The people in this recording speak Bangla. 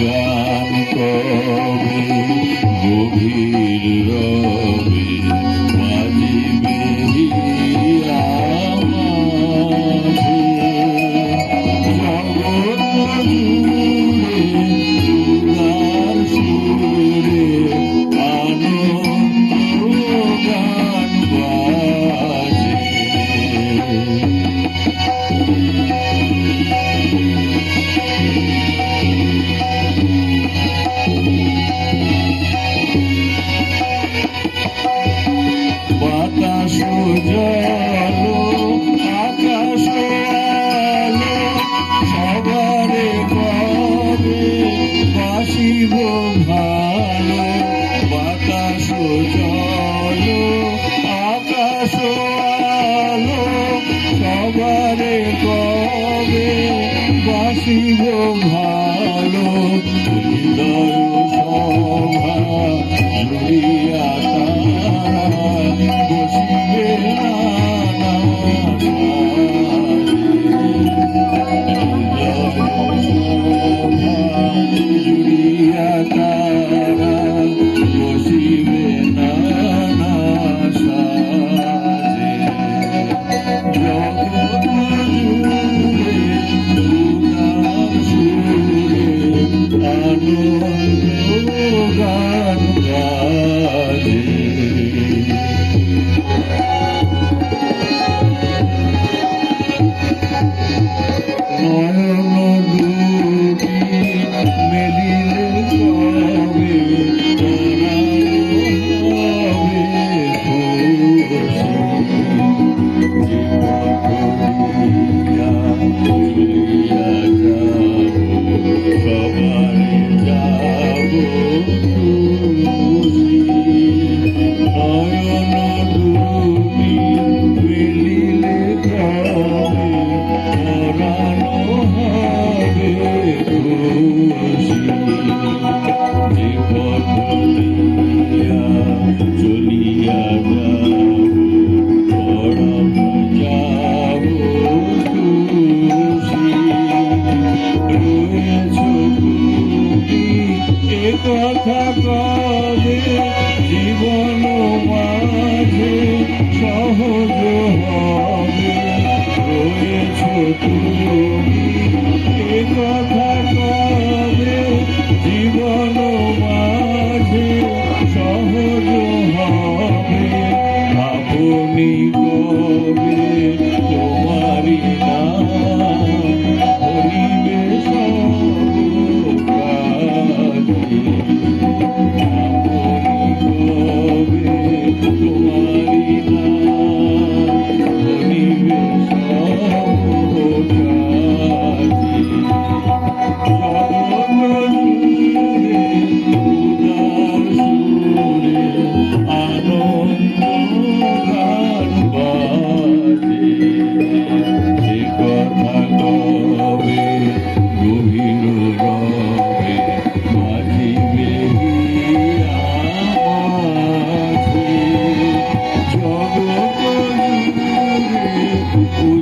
গান কবে গভীর রবে বাজিবে আমাঝে জগৎ জুড়ে উদার সুরে আনন্দ গান বাজে। বাতাস জল আকাশ আলো সবারে কবে বাসিব ভালো। বাতাস জল আকাশ আলো সবারে কবে বাসিব ভালো। হৃদয় সভা জুড়িয়া তারা বসিবে নানা জুড়িয়া তারা বসিবে নানা সাজে। জগৎ জুড়ে উদার সুরে আনন্দ গান বাজে। নয়ন দুটি মেলিলে কবে হবে খুশি। চলিয়া যাব সবারে যাব খুশি। নয়ন দুটি মেলিলে কবে পরানো হবে খুশি। জীবন লইয়া চলিয়া যাব পরানো যাব খুশি। রয়েছ তুমি এ কথা কবে জীবন মাঝে সহজ হবে। রয়েছ তুমি এ কথা কবে জীবন মাঝে সহজ হবে। আপনি কবে তোমারি নাম হরিবে সব কাজে। আপনি কবে তোমারি নাম হরিবে সব কাজে। জগৎ জুড়ে উদার সুরে আনন্দ গান বাজে। সে কথা কবে গভীর রবে বাজিবে আমাঝে। জগৎ জুড়ে